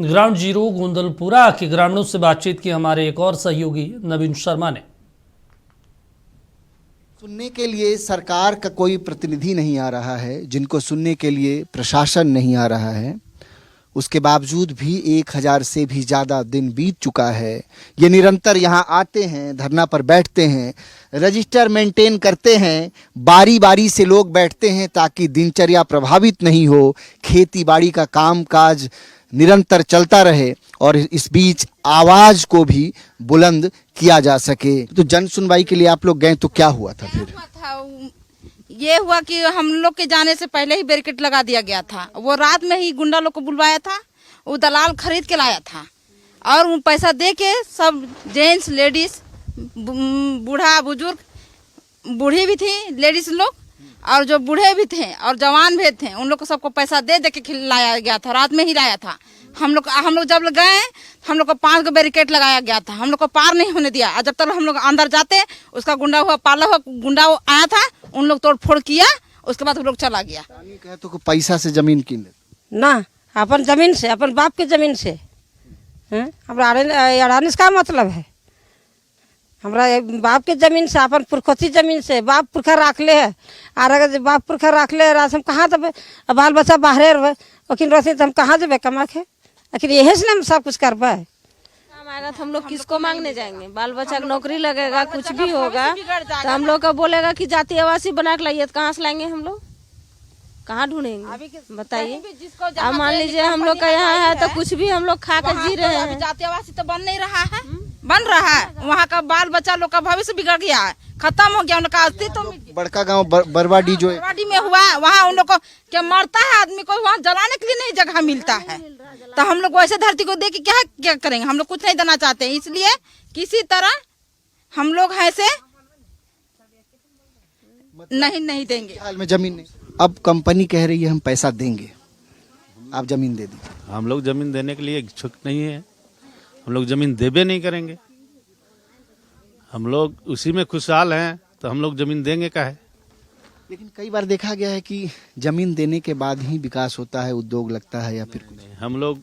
Ground zero Gondalpura के ग्रामीणों से बातचीत की हमारे एक और सहयोगी नवीन शर्मा ने। सुनने के लिए सरकार का कोई प्रतिनिधि नहीं आ रहा है, जिनको सुनने के लिए प्रशासन नहीं आ रहा है। उसके बावजूद भी 1000 से भी ज़्यादा दिन बीत चुका है। ये निरंतर यहाँ आते हैं, धरना पर बैठते हैं, रजिस्टर मेंटेन करते हैं, बारी बारी से लोग बैठते हैं ताकि दिनचर्या प्रभावित नहीं हो, खेती बाड़ी का कामकाज निरंतर चलता रहे और इस बीच आवाज़ को भी बुलंद किया जा सके। तो जन सुनवाई के लिए आप लोग गए तो क्या हुआ था फिर? ये हुआ कि हम लोग के जाने से पहले ही बैरिकेड लगा दिया गया था। वो रात में ही गुंडा लोग को बुलवाया था, वो दलाल खरीद के लाया था और वो पैसा दे के सब जेंट्स लेडीज बूढ़ा बुजुर्ग, बूढ़ी भी थी लेडीज लोग और जो बूढ़े भी थे और जवान भी थे, उन लोग को सबको पैसा दे दे के खिलाया गया था। रात में ही लाया था। हम लोग जब गए हम लोग को 5 बैरिकेड लगाया गया था। हम लोग को पार नहीं होने दिया और जब तक हम लोग अंदर जाते उसका गुंडा हुआ पाला हुआ गुंडा आया था, उन लोग तोड़ फोड़ किया, उसके बाद हम लोग चला गया। तो पैसा से जमीन कीन ना, अपन जमीन से, अपन बाप के जमीन से। हमारा का मतलब है हमारा बाप के जमीन से, अपन पुरखोती जमीन से बाप पुरखा राख ले है। और अगर बाप पुरखा राख ले हम कहाँ देवे? बाल बच्चा बाहरे रहे लेकिन रहते तो हम कहाँ देवे कमा के? आखिर यही से हम सब कुछ कर पाए। काम आएगा तो हम लोग किसको मांगने जाएंगे? बाल बच्चा की नौकरी लगेगा, कुछ भी होगा तो हम लोग का बोलेगा कि जाति आवासी बना के लाइए, तो कहाँ से लाएंगे? हम लोग कहाँ ढूंढेंगे बताइए? अब मान लीजिए हम लोग का यहाँ है तो कुछ भी हम लोग खा कर जी रहे हैं। जाति आवासी तो बन नहीं रहा है, बन रहा है। वहाँ का बाल बच्चा लोग का भविष्य बिगड़ गया है, खत्म हो गया उनका अस्तित्व। तो बड़का गांव बरवाडी जो बरवाडी में हुआ, वहाँ उन लोग को क्या मरता है आदमी को, वहाँ जलाने के लिए नहीं जगह मिलता है। तो हम लोग वैसे धरती को दे के क्या करेंगे? हम लोग कुछ नहीं देना चाहते, इसलिए किसी तरह हम लोग ऐसे नहीं देंगे। हाल में जमीन नहीं, अब कंपनी कह रही है हम पैसा देंगे, आप जमीन दे दीजिए। हम लोग जमीन देने के लिए इच्छुक नहीं है। हम लोग जमीन देबे नहीं करेंगे। हम लोग उसी में खुशहाल हैं तो हम लोग जमीन देंगे का है। लेकिन कई बार देखा गया है कि जमीन देने के बाद ही विकास होता है, उद्योग लगता है या फिर नहीं, हम लोग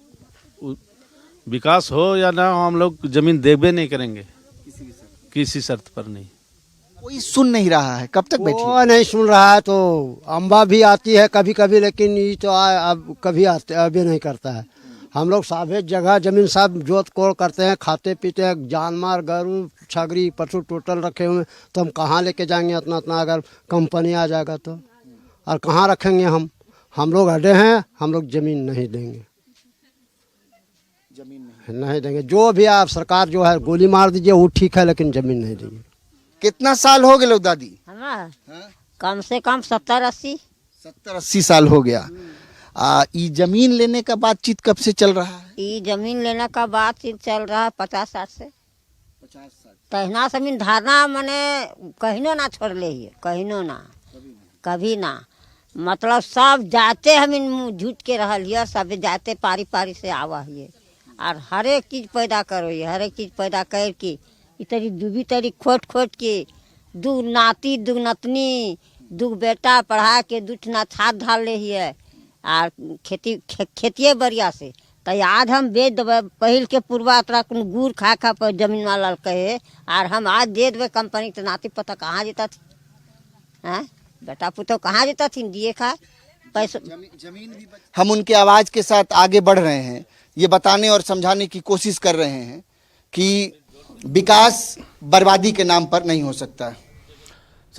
विकास हो या ना हो हम लोग जमीन देबे नहीं करेंगे, किसी शर्त पर नहीं। कोई सुन नहीं रहा है, कब तक बैठिए? वो नहीं सुन रहा है। तो अम्बा भी आती है कभी कभी, लेकिन ये तो अब कभी अभी नहीं करता है। हम लोग साभे जगह जमीन सब जोत कोड़ करते हैं, खाते पीते हैं, जानवर गरू छगरी पशु टोटल रखे हुए, तो हम कहाँ लेके जाएंगे इतना इतना? अगर कंपनी आ जाएगा तो और कहाँ रखेंगे हम लोग अड्डे हैं, हम लोग जमीन नहीं देंगे, जमीन नहीं देंगे। जो भी आप सरकार जो है गोली मार दीजिए वो ठीक है, लेकिन जमीन नहीं देंगे। कितना साल हो गए दादी? कम से कम 70-80 साल हो गया। ये जमीन लेने का बातचीत कब से चल रहा है? ये जमीन लेने का बातचीत चल रहा है 50-60 से। 50 साल तहना जमीन धारना मने कहिनो ना छोड़ ले ही, कहिनो ना, कभी ना। मतलब सब जाते हम इन झूठ के रहल हिय, सब जाते पारी पारी से आवा हिय और हर एक चीज पैदा करो, हर एक चीज पैदा कर के इतनी डूबी तरी खोट खोट के 2 नाती 2 नतनी 2 बेटा पढ़ा के 2 ठना छात ढाल ले हिय और खेतिए बढ़िया से तो आज हम बेच देवे। पहल के पूर्वा तरह गुड़ खा खा पर जमीन वाला कहे और हम आज दे देवे कंपनी, तो नाती पता कहाँ जीता थी? हैं बेटा पुतो कहाँ जीता थी दिए खा पैसा? जमीन भी हम उनके आवाज के साथ आगे बढ़ रहे हैं, ये बताने और समझाने की कोशिश कर रहे हैं कि विकास बर्बादी के नाम पर नहीं हो सकता।